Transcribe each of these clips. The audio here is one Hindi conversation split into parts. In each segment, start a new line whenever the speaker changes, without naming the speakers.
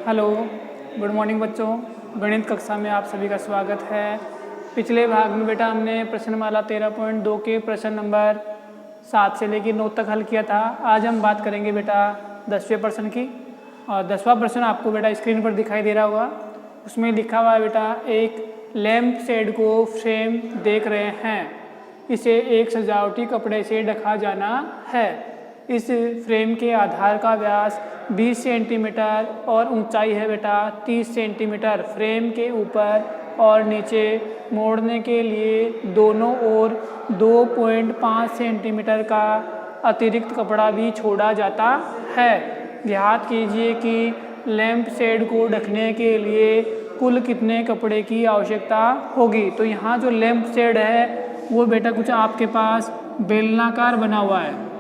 हेलो, गुड मॉर्निंग बच्चों। गणित कक्षा में आप सभी का स्वागत है। पिछले भाग में बेटा हमने प्रश्नमाला 13.2 के प्रश्न नंबर 7 से लेकर 9 तक हल किया था। आज हम बात करेंगे बेटा 10वें प्रश्न की। और 10वां प्रश्न आपको बेटा स्क्रीन पर दिखाई दे रहा होगा। उसमें लिखा हुआ है बेटा, एक लैंप शेड को फ्रेम देख रहे हैं, इसे एक सजावटी कपड़े से ढका जाना है। इस फ्रेम के आधार का व्यास 20 सेंटीमीटर और ऊंचाई है बेटा 30 सेंटीमीटर। फ्रेम के ऊपर और नीचे मोड़ने के लिए दोनों ओर 2.5 सेंटीमीटर का अतिरिक्त कपड़ा भी छोड़ा जाता है। ध्यान कीजिए कि लैंप शेड को ढकने के लिए कुल कितने कपड़े की आवश्यकता होगी। तो यहाँ जो लैंप शेड है वो बेटा कुछ आपके पास बेलनाकार बना हुआ है।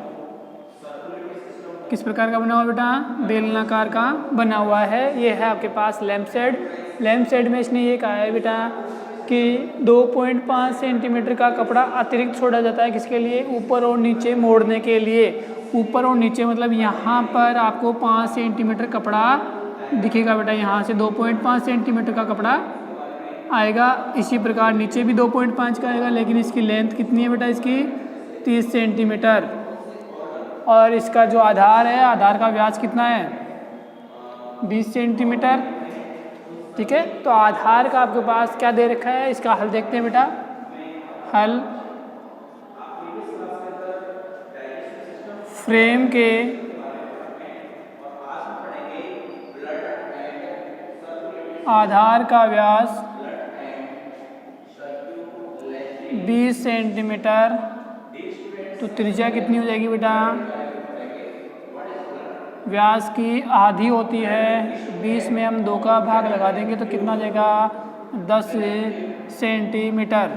किस प्रकार का बना हुआ बेटा? बेलनाकार का बना हुआ है। ये है आपके पास लैंप शेड। लैंप शेड में इसने ये कहा है बेटा कि 2.5 सेंटीमीटर का कपड़ा अतिरिक्त छोड़ा जाता है। किसके लिए? ऊपर और नीचे मोड़ने के लिए। ऊपर और नीचे मतलब यहाँ पर आपको 5 सेंटीमीटर कपड़ा दिखेगा बेटा। यहाँ से 2.5 सेंटीमीटर का कपड़ा आएगा। इसी प्रकार नीचे भी 2.5 का आएगा, लेकिन इसकी लेंथ कितनी है बेटा? इसकी 30 सेंटीमीटर। और इसका जो आधार है, आधार का व्यास कितना है? 20 सेंटीमीटर। ठीक है, तो आधार का आपके पास क्या दे रखा है, इसका हल देखते हैं बेटा। हल, फ्रेम के आधार का व्यास 20 सेंटीमीटर, तो त्रिज्या कितनी हो जाएगी बेटा? व्यास की आधी होती है, 20 में हम 2 का भाग लगा देंगे तो कितना जाएगा? 10 सेंटीमीटर।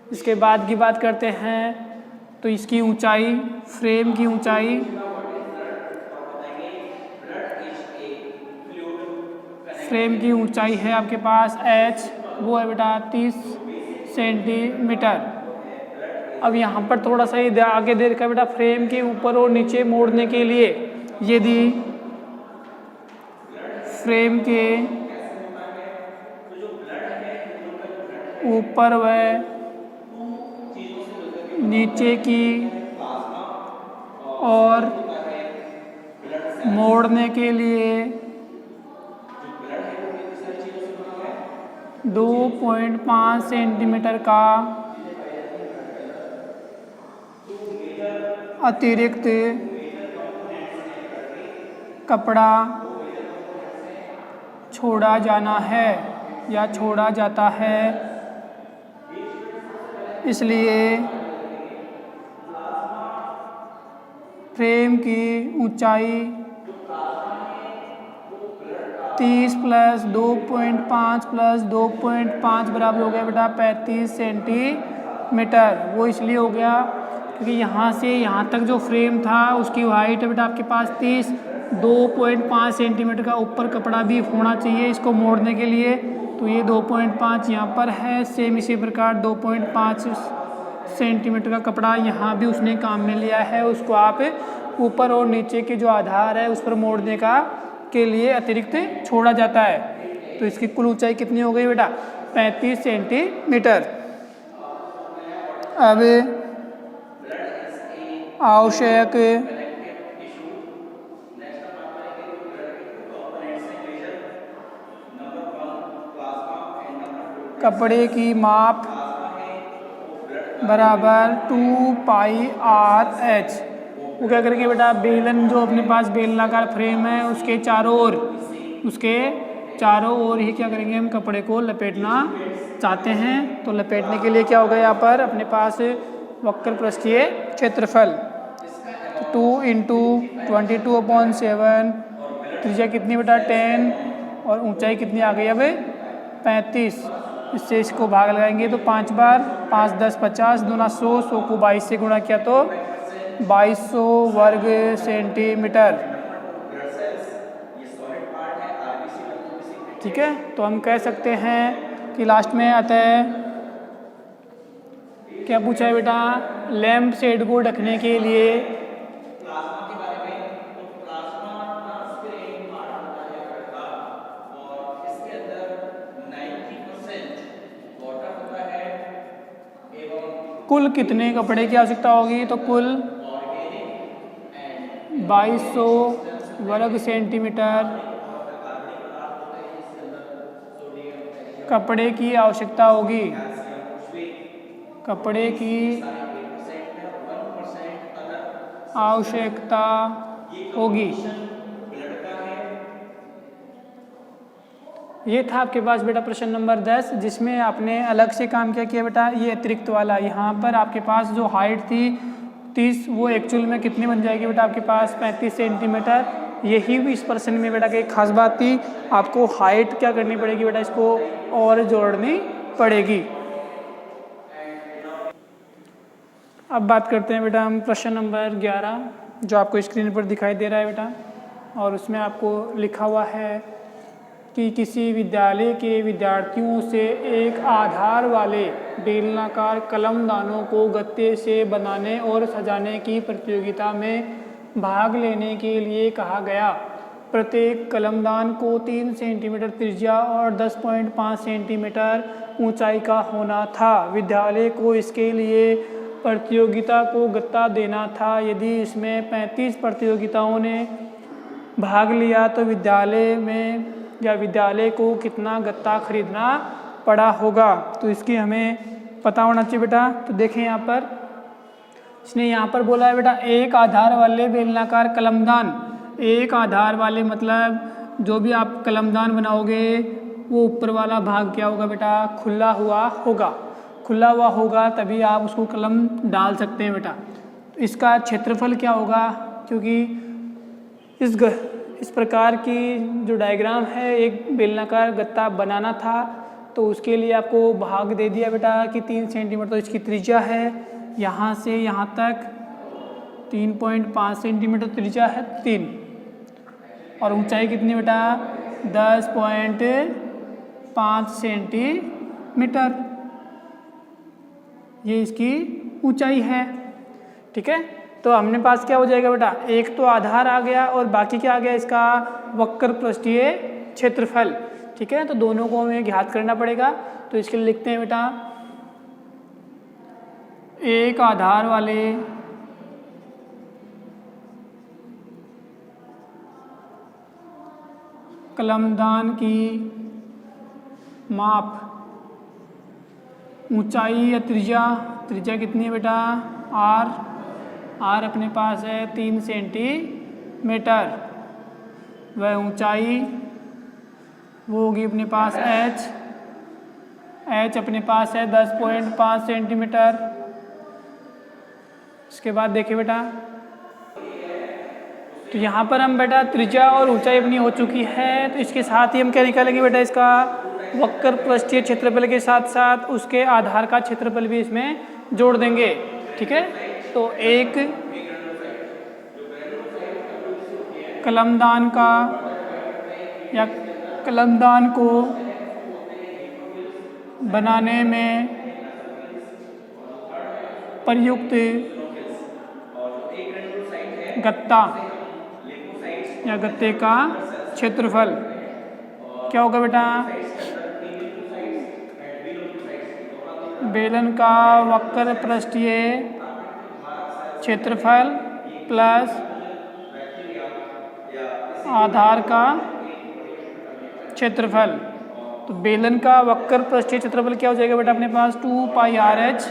इसके बाद की बात करते हैं तो इसकी ऊंचाई, फ्रेम की ऊंचाई है आपके पास h, वो है बेटा 30 सेंटीमीटर। अब यहाँ पर थोड़ा सा ये आगे दे रखा है बेटा, फ्रेम के ऊपर और नीचे मोड़ने के लिए यदि फ्रेम के ऊपर व नीचे की और मोड़ने के लिए 2.5 सेंटीमीटर का अतिरिक्त कपड़ा छोड़ा जाना है या छोड़ा जाता है। इसलिए फ्रेम की ऊंचाई 30 प्लस 2.5 प्लस 2.5 बराबर हो गया बेटा 35 सेंटीमीटर। वो इसलिए हो गया क्योंकि यहाँ से यहाँ तक जो फ्रेम था उसकी हाइट है बेटा आपके पास 30, 2.5 सेंटीमीटर का ऊपर कपड़ा भी होना चाहिए इसको मोड़ने के लिए। तो ये 2.5 यहाँ पर है। सेम इसी प्रकार 2.5 सेंटीमीटर का कपड़ा यहाँ भी उसने काम में लिया है। उसको आप ऊपर और नीचे के जो आधार है उस पर मोड़ने का के लिए अतिरिक्त छोड़ा जाता है। तो इसकी कुल ऊंचाई कितनी हो गई बेटा? 35 सेंटीमीटर। अब आवश्यक कपड़े की माप बराबर 2πr/h। वो क्या करेंगे बेटा? बेलन जो अपने पास बेलनाकार फ्रेम है उसके चारों ओर ही क्या करेंगे? हम कपड़े को लपेटना चाहते हैं। तो लपेटने के लिए क्या होगा? यहाँ पर अपने पास वक्र पृष्ठीय क्षेत्रफल 2 × 22/7, त्रिज्या कितनी बेटा? 10, और ऊंचाई कितनी आ गई अब? 35। इससे इसको भाग लगाएंगे तो 5 बार, 5 10 50, दूना 100, 100 को 22 से गुणा किया तो 2200 वर्ग सेंटीमीटर। ठीक है, तो हम कह सकते हैं कि लास्ट में अतः क्या पूछा है बेटा? लैंप शेड को ढकने के लिए कुल कितने कपड़े की आवश्यकता होगी, तो कुल 2200 वर्ग सेंटीमीटर कपड़े की आवश्यकता होगी। कपड़े की आवश्यकता होगी। ये था आपके पास बेटा प्रश्न नंबर 10, जिसमें आपने अलग से काम क्या किया बेटा, ये अतिरिक्त वाला। यहाँ पर आपके पास जो हाइट थी 30, वो एक्चुअल में कितनी बन जाएगी बेटा आपके पास 35 सेंटीमीटर। यही भी इस प्रश्न में बेटा की एक खास बात थी, आपको हाइट क्या करनी पड़ेगी बेटा, इसको और जोड़नी पड़ेगी। अब बात करते हैं बेटा हम प्रश्न नंबर 11, जो आपको स्क्रीन पर दिखाई दे रहा है बेटा, और उसमें आपको लिखा हुआ है कि किसी विद्यालय के विद्यार्थियों से एक आधार वाले बेलनाकार कलमदानों को गत्ते से बनाने और सजाने की प्रतियोगिता में भाग लेने के लिए कहा गया। प्रत्येक कलमदान को 3 सेंटीमीटर त्रिज्या और 10.5 सेंटीमीटर ऊंचाई का होना था। विद्यालय को इसके लिए प्रतियोगिता को गत्ता देना था। यदि इसमें 35 प्रतियोगिताओं ने भाग लिया तो विद्यालय को कितना गत्ता खरीदना पड़ा होगा। तो इसकी हमें पता होना चाहिए बेटा। तो देखें यहाँ पर इसने यहाँ पर बोला है बेटा एक आधार वाले बेलनाकार कलमदान। एक आधार वाले मतलब जो भी आप कलमदान बनाओगे वो ऊपर वाला भाग क्या होगा बेटा, खुला हुआ होगा। खुला हुआ होगा तभी आप उसको कलम डाल सकते हैं बेटा। इसका क्षेत्रफल क्या होगा, क्योंकि इस प्रकार की जो डायग्राम है एक बेलनाकार गत्ता बनाना था, तो उसके लिए आपको भाग दे दिया बेटा कि 3 सेंटीमीटर। तो इसकी त्रिज्या है यहाँ से यहाँ तक 3.5 सेंटीमीटर त्रिज्या है 3, और ऊंचाई कितनी बेटा 10.5 सेंटीमीटर, ये इसकी ऊंचाई है। ठीक है, तो हमने पास क्या हो जाएगा बेटा, एक तो आधार आ गया और बाकी क्या आ गया इसका वक्र पृष्ठीय क्षेत्रफल। ठीक है, तो दोनों को हमें ज्ञात करना पड़ेगा। तो इसके लिए लिखते हैं बेटा एक आधार वाले कलमदान की माप ऊंचाई या त्रिज्या कितनी है बेटा आर अपने पास है 3 सेंटीमीटर, वह ऊंचाई वो होगी अपने पास एच अपने पास है 10.5 सेंटीमीटर। इसके बाद देखिए बेटा, तो यहाँ पर हम बेटा त्रिज्या और ऊंचाई अपनी हो चुकी है, तो इसके साथ ही हम क्या निकालेंगे बेटा, इसका वक्र पृष्ठीय क्षेत्रफल के साथ साथ उसके आधार का क्षेत्रफल भी इसमें जोड़ देंगे। ठीक है, तो एक कलमदान का या कलमदान को बनाने में प्रयुक्त गत्ता या गत्ते का क्षेत्रफल क्या होगा बेटा, बेलन का वक्र पृष्ठीय क्षेत्रफल प्लस आधार का क्षेत्रफल। तो बेलन का वक्र पृष्ठीय क्षेत्रफल क्या हो जाएगा बेटा अपने पास 2 पाई आर एच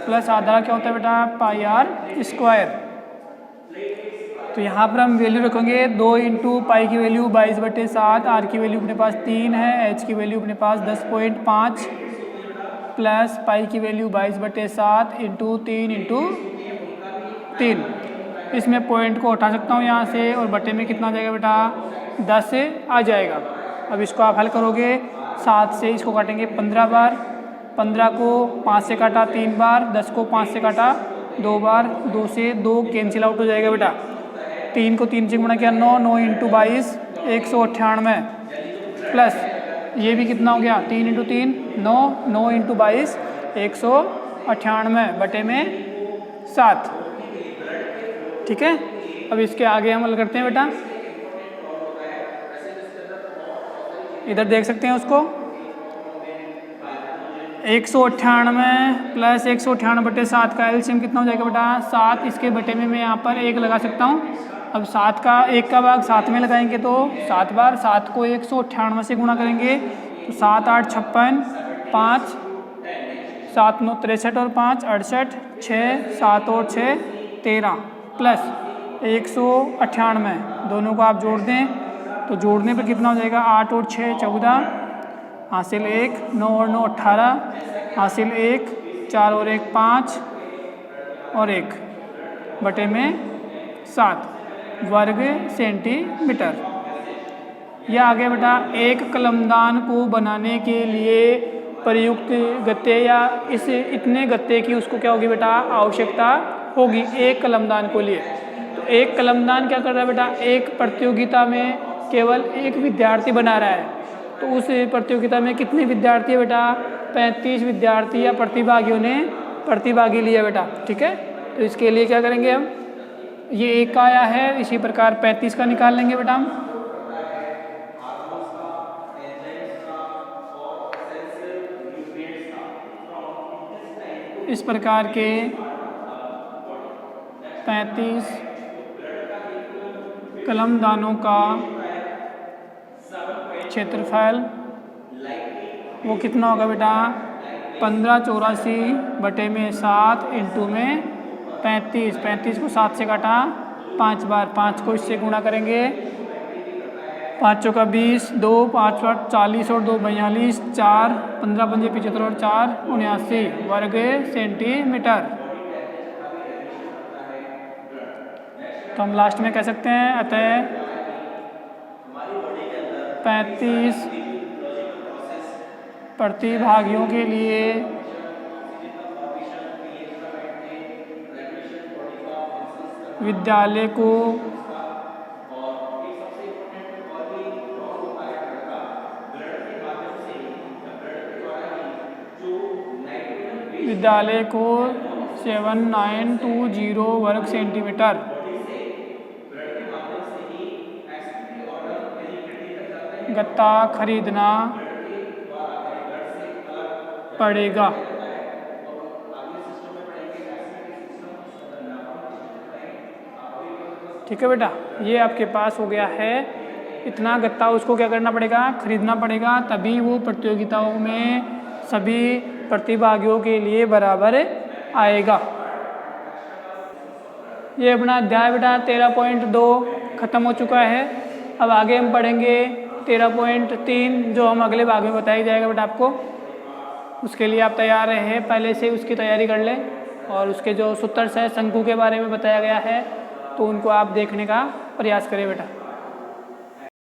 प्लस आधार क्या होता है बेटा पाई आर स्क्वायर। तो यहाँ पर हम वैल्यू रखेंगे 2 इंटू पाई की वैल्यू 22/7, आर की वैल्यू अपने पास 3 है, एच की वैल्यू अपने पास 10.5 प्लस पाई की वैल्यू 22/7 इंटू 3 इसमें पॉइंट को उठा सकता हूँ यहाँ से, और बटे में कितना आ जाएगा बेटा 10 आ जाएगा। अब इसको आप हल करोगे 7 से इसको काटेंगे 15 बार, 15 को 5 से काटा 3 बार, 10 को 5 से काटा 2 बार, 2 से 2 कैंसिल आउट हो जाएगा बेटा। 3 को 3 से गुणा किया 9 इंटू 22 198 प्लस ये भी कितना हो गया 3 इंटू 3 9 इंटू 22 198 बटे में 7। ठीक है, अब इसके आगे हम हल करते हैं बेटा, इधर देख सकते हैं उसको 198 प्लस 198/7 का एलसीएम कितना हो जाएगा बेटा 7। इसके बटे में मैं यहाँ पर 1 लगा सकता हूँ। अब 7 का 1 का भाग 7 में लगाएंगे तो 7 बार 7 को 198 से गुणा करेंगे तो 7 8 56, 5 7 9 63 और 5 68, 6 7 और 6 13 प्लस 198 दोनों को आप जोड़ दें तो जोड़ने पर कितना हो जाएगा 8 और 6 14, हासिल 1 9 और 9 18, हासिल 1 4 और 1 5 और 1 बटे में 7 वर्ग सेंटीमीटर। यह आगे बेटा एक कलमदान को बनाने के लिए प्रयुक्त गत्ते या इस इतने गत्ते की उसको क्या होगी बेटा आवश्यकता होगी एक कलमदान को लिए। तो एक कलमदान क्या कर रहा है बेटा एक प्रतियोगिता में केवल एक विद्यार्थी बना रहा है। तो उस प्रतियोगिता में कितने विद्यार्थी है बेटा 35 विद्यार्थी या प्रतिभागियों ने प्रतिभागी लिया बेटा। ठीक है, तो इसके लिए क्या करेंगे हम ये 1 का आया है इसी प्रकार 35 का निकाल लेंगे बेटा हम। इस प्रकार के 35 कलमदानों का क्षेत्रफल वो कितना होगा बेटा 1584/7 इंटू में 35। 35 को 7 से काटा 5 बार, 5 को इससे गुणा करेंगे 5 चौका 20, 2 5 8 40 और 2 42, 4 15 पंजे 75 और 4 79 वर्ग सेंटीमीटर। तो हम लास्ट में कह सकते हैं अतः 35 प्रतिभागियों के लिए विद्यालय को विद्यालय को 7920 वर्ग सेंटीमीटर गत्ता खरीदना पड़ेगा। ठीक है बेटा, ये आपके पास हो गया है। इतना गत्ता उसको क्या करना पड़ेगा खरीदना पड़ेगा, तभी वो प्रतियोगिताओं में सभी प्रतिभागियों के लिए बराबर आएगा। ये अपना अध्याय बेटा 13.2 खत्म हो चुका है। अब आगे हम पढ़ेंगे 13.3 जो हम अगले भाग में बताया जाएगा बेटा आपको। उसके लिए आप तैयार रहे, पहले से उसकी तैयारी कर लें और उसके जो सूत्र है शंकु के बारे में बताया गया है तो उनको आप देखने का प्रयास करें बेटा।